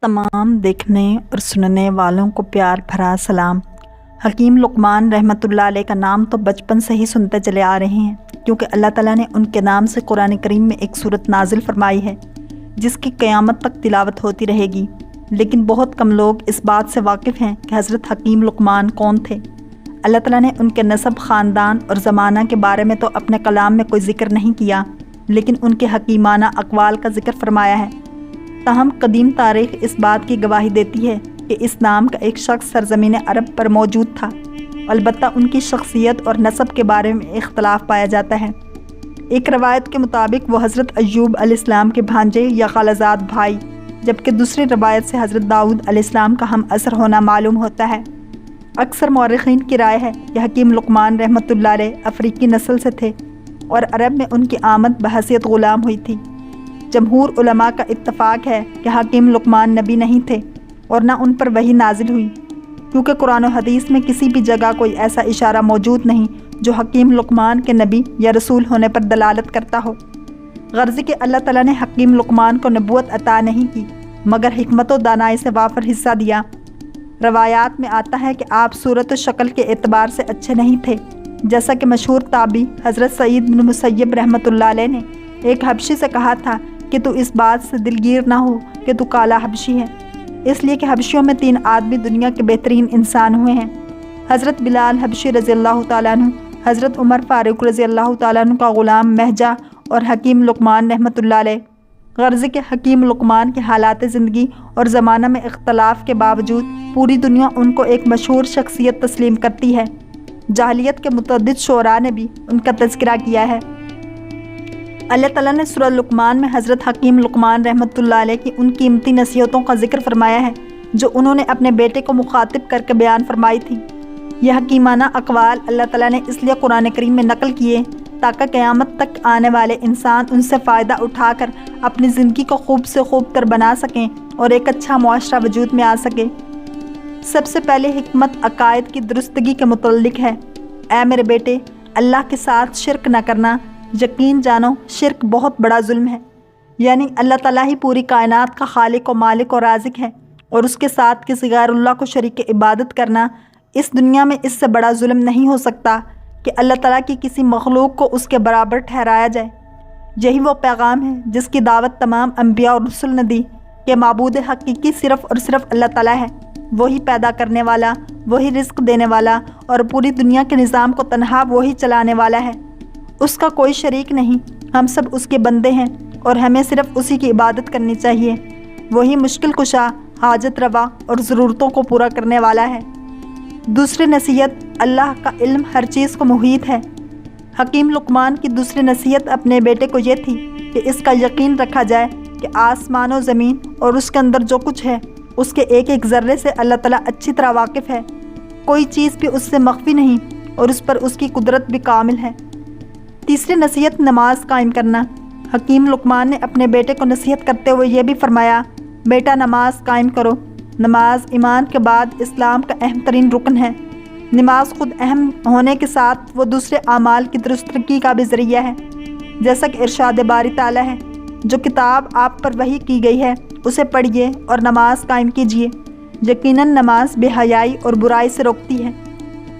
तमाम देखने और सुनने वालों को प्यार भरा सलाम। हकीम लुक़मान रहमतुल्लाह अलैह का नाम तो बचपन से ही सुनते चले आ रहे हैं, क्योंकि अल्लाह ताला ने उनके नाम से कुरान करीम में एक सूरत नाजिल फरमाई है जिसकी क़यामत तक तिलावत होती रहेगी। लेकिन बहुत कम लोग इस बात से वाकिफ़ हैं कि हज़रत हकीम लुक़मान कौन थे। अल्लाह ताला ने उनके नसब, ख़ानदान और ज़माना के बारे में तो अपने कलाम में कोई ज़िक्र नहीं किया, लेकिन उनके हकीमाना अक़वाल का ज़िक्र फरमाया है। ताहम कदीम तारीख़ इस बात की गवाही देती है कि इस नाम का एक शख्स सरज़मीन अरब पर मौजूद था। अलबत्ता उनकी शख्सियत और नसब के बारे में इख्तलाफ पाया जाता है। एक रवायत के मुताबिक वो हज़रत अय्यूब अलैहिस्सलाम के भांजे या खालाजाद भाई, जबकि दूसरी रवायत से हज़रत दाऊद अलैहिस्सलाम का हम असर होना मालूम होता है। अक्सर मौरख़ीन की राय है कि हकीम लुक़मान रहमतुल्लाह अलैह अफ़रीकी नस्ल से थे और अरब में उनकी आमद बहैसियत ग़ुलाम हुई थी। जमहूर उलमा का इत्तफ़ाक़ है कि हकीम लुक़मान नबी नहीं थे और ना उन पर वही नाजिल हुई, क्योंकि कुरान और हदीस में किसी भी जगह कोई ऐसा इशारा मौजूद नहीं जो हकीम लुक़मान के नबी या रसूल होने पर दलालत करता हो। गर्ज़ कि अल्लाह ताला ने हकीम लुक़मान को नबूवत अता नहीं की, मगर हिकमत व दानाई से वाफर हिस्सा दिया। रवायात में आता है कि आप सूरत व शक्ल के एतबार से अच्छे नहीं थे, जैसा कि मशहूर ताबी हज़रत सईद बिन मुसय्यब रहमतुल्लाह अलैह ने एक हबशी से कहा था कि तू इस बात से दिलगीर ना हो कि तू काला हबशी है, इसलिए कि हबशियों में 3 आदमी दुनिया के बेहतरीन इंसान हुए हैं। हज़रत बिलाल हबशी रज़ी अल्लाह ताला अन्हु, हज़रत उमर फ़ारूक रज़ी अल्लाह ताला अन्हु का ग़ुलाम महजा और हकीम लुक़मान रहमतुल्लाह अलैह। गर्ज़ के हकीम लुक़मान के हालात ज़िंदगी और ज़माना में इख्तलाफ के बावजूद पूरी दुनिया उनको एक मशहूर शख्सियत तस्लीम करती है। जाहिलियत के मुतअद्दिद शोरा ने भी उनका तज़किरा किया है। अल्लाह ताला ने सूरह लुक़मान में हज़रत हकीम लुक़मान रहमतुल्लाह अलैह की उन कीमती नसीहतों का ज़िक्र फरमाया है जो उन्होंने अपने बेटे को मुखातिब करके बयान फरमाई थी। यह हकीमाना अक़वाल अल्लाह ताला ने इसलिए कुरान करीम में नकल किए ताकि क़यामत तक आने वाले इंसान उनसे फ़ायदा उठाकर अपनी ज़िंदगी को खूब से खूब तर बना सकें और एक अच्छा मुआशरा वजूद में आ सके। सबसे पहले हिकमत अकायद की दुरुस्तगी के मुतल्लिक है। ऐ मेरे बेटे, अल्लाह के साथ शिरक न करना। यकीन जानो शिरक बहुत बड़ा जुल्म है, यानी अल्लाह ताला ही पूरी कायनात का खालिक और मालिक और राज़िक है, और उसके साथ किसी गैरुल्लाह को शरीक इबादत करना इस दुनिया में इससे बड़ा जुल्म नहीं हो सकता कि अल्लाह ताला की किसी मखलूक को उसके बराबर ठहराया जाए। यही वो पैगाम है जिसकी दावत तमाम अम्बिया और रसूल ने दी कि माबूद हकीकी सिर्फ़ और सिर्फ अल्लाह ताला है। वही पैदा करने वाला, वही रिज़्क़ देने वाला और पूरी दुनिया के निज़ाम को तन्हा वही चलाने वाला है। उसका कोई शरीक नहीं। हम सब उसके बंदे हैं और हमें सिर्फ उसी की इबादत करनी चाहिए। वही मुश्किल कुशा, हाजत रवा और ज़रूरतों को पूरा करने वाला है। दूसरी नसीहत, अल्लाह का इल्म हर चीज़ को मुहीत है। हकीम लुक़मान की दूसरी नसीहत अपने बेटे को ये थी कि इसका यकीन रखा जाए कि आसमान और ज़मीन और उसके अंदर जो कुछ है उसके एक एक ज़र्रे से अल्लाह ताला अच्छी तरह वाकिफ़ है। कोई चीज़ भी उससे मख्फी नहीं और उस पर उसकी कुदरत भी कामिल है। तीसरी नसीहत, नमाज कायम करना। हकीम लुक़मान ने अपने बेटे को नसीहत करते हुए यह भी फरमाया, बेटा नमाज कायम करो। नमाज ईमान के बाद इस्लाम का अहम तरीन रुकन है। नमाज ख़ुद अहम होने के साथ वो दूसरे आमाल की दुरुस्तगी का भी ज़रिया है। जैसा कि इरशाद बारी ताला है, जो किताब आप पर वही की गई है उसे पढ़िए और नमाज कायम कीजिए। यकीनन नमाज बेहयाई और बुराई से रोकती है।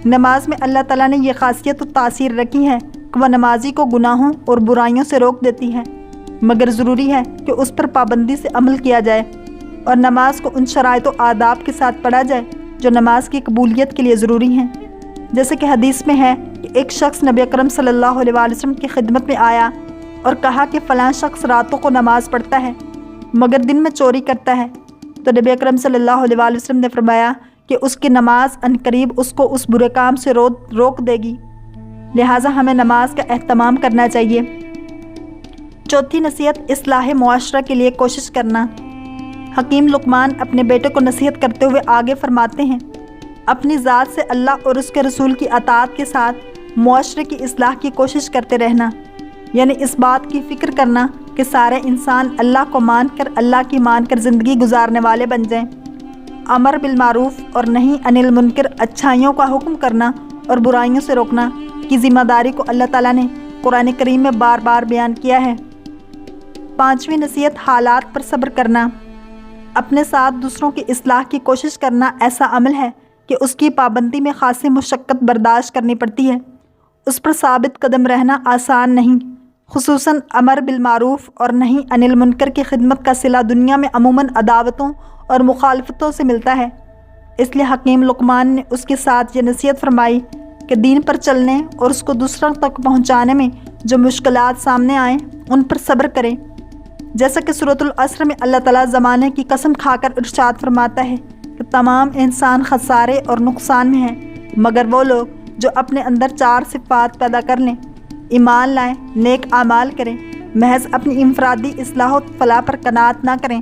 नमाज में अल्लाह ताला ने यह ख़ासियत और तासीर रखी है कि वह नमाजी को गुनाहों और बुराइयों से रोक देती है, मगर ज़रूरी है कि उस पर पाबंदी से अमल किया जाए और नमाज को उन शराइत व आदाब के साथ पढ़ा जाए जो नमाज की कबूलियत के लिए ज़रूरी हैं। जैसे कि हदीस में है कि एक शख्स नबी अकरम सल्लल्लाहु अलैहि वसल्लम की खिदमत में आया और कहा कि फ़लाँ शख्स रातों को नमाज पढ़ता है मगर दिन में चोरी करता है। तो नबी अकरम सल्लल्लाहु अलैहि वसल्लम ने फरमाया कि उसकी नमाज अनकरीब उसको उस बुरे काम से रोक देगी, लिहाजा हमें नमाज का एहतमाम करना चाहिए। चौथी नसीहत, इस्लाह मुआशरा के लिए कोशिश करना। हकीम लुक़मान अपने बेटे को नसीहत करते हुए आगे फरमाते हैं, अपनी ज़ात से अल्लाह और उसके रसूल की अताअत के साथ मुआशरे की इस्लाह की कोशिश करते रहना, यानी इस बात की फ़िक्र करना कि सारे इंसान अल्लाह को मानकर, अल्लाह की मानकर ज़िंदगी गुजारने वाले बन जाएं। अमर बिल मारूफ़ और नहीं अनिल मुनकर, अच्छाइयों का हुक्म करना और बुराइयों से रोकना की ज़िम्मेदारी को अल्लाह ताला ने कुरान करीम में बार बार बयान किया है। पाँचवीं नसीहत, हालात पर सब्र करना। اپنے ساتھ دوسروں کی اصلاح کی کوشش کرنا ایسا عمل ہے کہ اس کی پابندی میں خاصی مشقت برداشت کرنی پڑتی ہے۔ اس پر ثابت قدم رہنا آسان نہیں، خصوصاً امر بالمعروف اور نہی عن المنکر کی خدمت کا صلہ دنیا میں عموماً عداوتوں اور مخالفتوں سے ملتا ہے۔ اس لیے حکیم لقمان نے اس کے ساتھ یہ نصیحت فرمائی کہ دین پر چلنے اور اس کو دوسروں تک پہنچانے میں جو مشکلات سامنے آئیں ان پر صبر کریں۔ جیسا کہ سورۃ العصر میں اللہ تعالیٰ زمانے کی قسم کھا کر ارشاد فرماتا ہے کہ تمام انسان خسارے اور نقصان میں ہیں مگر وہ لوگ جو اپنے اندر 4 صفات پیدا کر لیں، ایمان لائیں، نیک اعمال کریں، محض اپنی انفرادی اصلاح و فلاح پر قناعت نہ کریں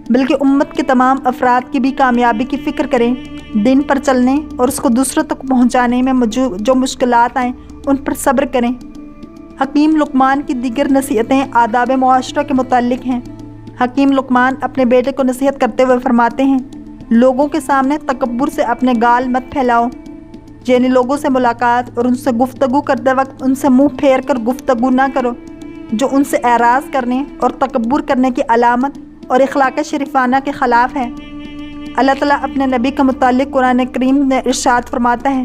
بلکہ امت کے تمام افراد کی بھی کامیابی کی فکر کریں، دین پر چلنے اور اس کو دوسروں تک پہنچانے میں جو مشکلات آئیں ان پر صبر کریں۔ حکیم لقمان کی دیگر نصیحتیں آداب معاشرہ کے متعلق ہیں۔ حکیم لقمان اپنے بیٹے کو نصیحت کرتے ہوئے فرماتے ہیں، لوگوں کے سامنے تکبر سے اپنے گال مت پھیلاؤ، یعنی لوگوں سے ملاقات اور ان سے گفتگو کرتے وقت ان سے منہ پھیر کر گفتگو نہ کرو، جو ان سے اعراض کرنے اور تکبر کرنے کی علامت اور اخلاق شریفانہ کے خلاف ہے۔ اللہ تعالیٰ اپنے نبی کے متعلق قرآن کریم میں ارشاد فرماتا ہے،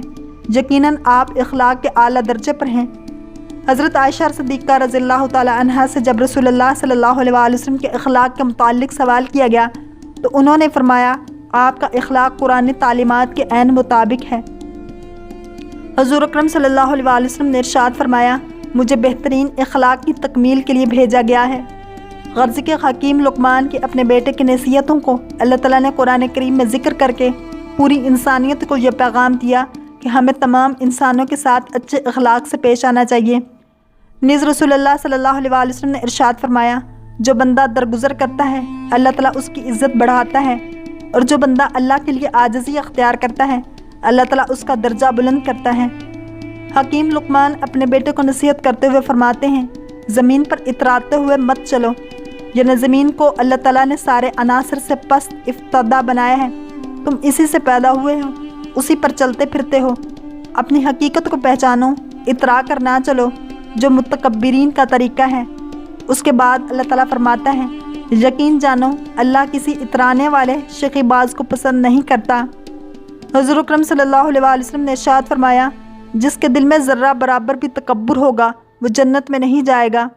یقیناً آپ اخلاق کے اعلیٰ درجے پر ہیں۔ حضرت عائشہ صدیقہ رضی اللہ تعالیٰ عنہا سے جب رسول اللہ صلی اللہ علیہ وسلم کے اخلاق کے متعلق سوال کیا گیا تو انہوں نے فرمایا، آپ کا اخلاق قرآن تعلیمات کے عین مطابق ہے۔ حضور اکرم صلی اللہ علیہ وسلم نے ارشاد فرمایا، مجھے بہترین اخلاق کی تکمیل کے لیے بھیجا گیا ہے۔ غرض کے حکیم لقمان کے اپنے بیٹے کی نصیحتوں کو اللہ تعالیٰ نے قرآن کریم میں ذکر کر کے پوری انسانیت کو یہ پیغام دیا کہ ہمیں تمام انسانوں کے ساتھ اچھے اخلاق سے پیش آنا چاہیے۔ نیز رسول اللہ صلی اللہ علیہ وسلم نے ارشاد فرمایا، جو بندہ درگزر کرتا ہے اللہ تعالیٰ اس کی عزت بڑھاتا ہے، اور جو بندہ اللہ کے لیے عاجزی اختیار کرتا ہے اللہ تعالیٰ اس کا درجہ بلند کرتا ہے۔ حکیم لقمان اپنے بیٹے کو نصیحت کرتے ہوئے فرماتے ہیں، زمین پر اتراتے ہوئے مت چلو، یعنی زمین کو اللہ تعالیٰ نے سارے عناصر سے پست افتادہ بنایا ہے، تم اسی سے پیدا ہوئے ہو، اسی پر چلتے پھرتے ہو، اپنی حقیقت کو پہچانو، اترا کر نہ چلو جو متکبرین کا طریقہ ہے۔ اس کے بعد اللہ تعالیٰ فرماتا ہے، یقین جانو اللہ کسی اترانے والے شقی باز کو پسند نہیں کرتا۔ حضور اکرم صلی اللہ علیہ وسلم نے ارشاد فرمایا، جس کے دل میں ذرہ برابر بھی تکبر ہوگا وہ جنت میں نہیں جائے گا۔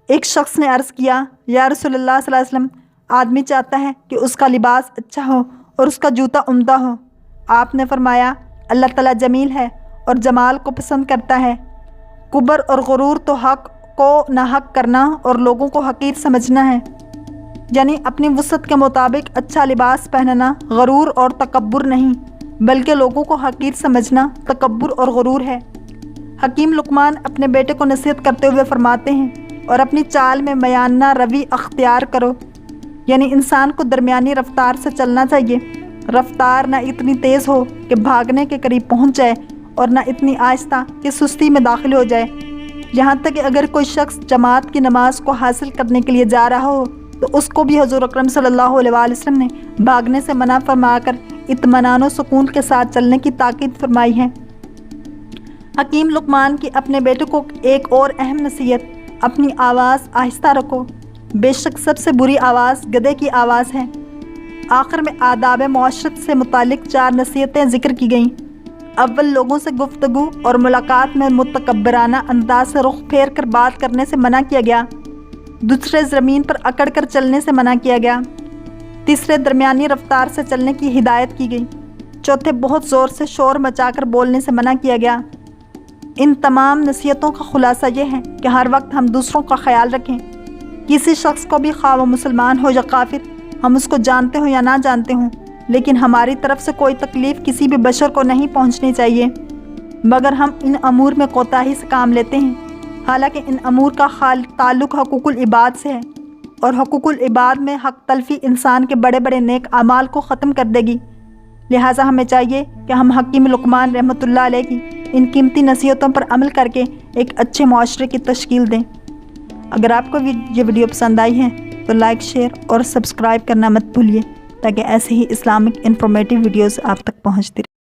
ایک شخص نے عرض کیا، یا رسول اللہ صلی اللہ علیہ وسلم، آدمی چاہتا ہے کہ اس کا لباس اچھا ہو اور اس کا جوتا عمدہ ہو۔ آپ نے فرمایا، اللہ تعالیٰ جمیل ہے اور جمال کو پسند کرتا ہے۔ کبر اور غرور تو حق کو ناحق کرنا اور لوگوں کو حقیر سمجھنا ہے، یعنی اپنی وسعت کے مطابق اچھا لباس پہننا غرور اور تکبر نہیں بلکہ لوگوں کو حقیر سمجھنا تکبر اور غرور ہے۔ حکیم لقمان اپنے بیٹے کو نصیحت کرتے ہوئے فرماتے ہیں، اور اپنی چال میں میانہ روی اختیار کرو، یعنی انسان کو درمیانی رفتار سے چلنا چاہیے۔ رفتار نہ اتنی تیز ہو کہ بھاگنے کے قریب پہنچ جائے اور نہ اتنی آہستہ کہ سستی میں داخل ہو جائے، یہاں تک کہ اگر کوئی شخص جماعت کی نماز کو حاصل کرنے کے لیے جا رہا ہو تو اس کو بھی حضور اکرم صلی اللہ علیہ وسلم نے بھاگنے سے منع فرما کر اطمینان و سکون کے ساتھ چلنے کی تاکید فرمائی ہے۔ حکیم لقمان کی اپنے بیٹے کو ایک اور اہم نصیحت، اپنی آواز آہستہ رکھو، بے شک سب سے بری آواز گدھے کی آواز ہے۔ آخر میں آداب معاشرت سے متعلق 4 نصیحتیں ذکر کی گئیں۔ اول، لوگوں سے گفتگو اور ملاقات میں متکبرانہ انداز سے رخ پھیر کر بات کرنے سے منع کیا گیا۔ دوسرے، زمین پر اکڑ کر چلنے سے منع کیا گیا۔ تیسرے، درمیانی رفتار سے چلنے کی ہدایت کی گئی۔ چوتھے، بہت زور سے شور مچا کر بولنے سے منع کیا گیا۔ ان تمام نصیحتوں کا خلاصہ یہ ہے کہ ہر وقت ہم دوسروں کا خیال رکھیں، کسی شخص کو بھی، خواہ وہ مسلمان ہو یا کافر، ہم اس کو جانتے ہوں یا نہ جانتے ہوں، لیکن ہماری طرف سے کوئی تکلیف کسی بھی بشر کو نہیں پہنچنی چاہیے، مگر ہم ان امور میں کوتاہی سے کام لیتے ہیں، حالانکہ ان امور کا تعلق حقوق العباد سے ہے، اور حقوق العباد میں حق تلفی انسان کے بڑے بڑے نیک اعمال کو ختم کر دے گی۔ لہٰذا ہمیں چاہیے کہ ہم حکیم لقمان رحمۃ اللہ علیہ کی ان قیمتی نصیحتوں پر عمل کر کے ایک اچھے معاشرے کی تشکیل دیں۔ اگر آپ کو یہ ویڈیو پسند آئی ہے تو لائک، شیئر اور سبسکرائب کرنا مت بھولیے، تاکہ ایسے ہی اسلامک انفارمیٹیو ویڈیوز آپ تک پہنچتی رہیں۔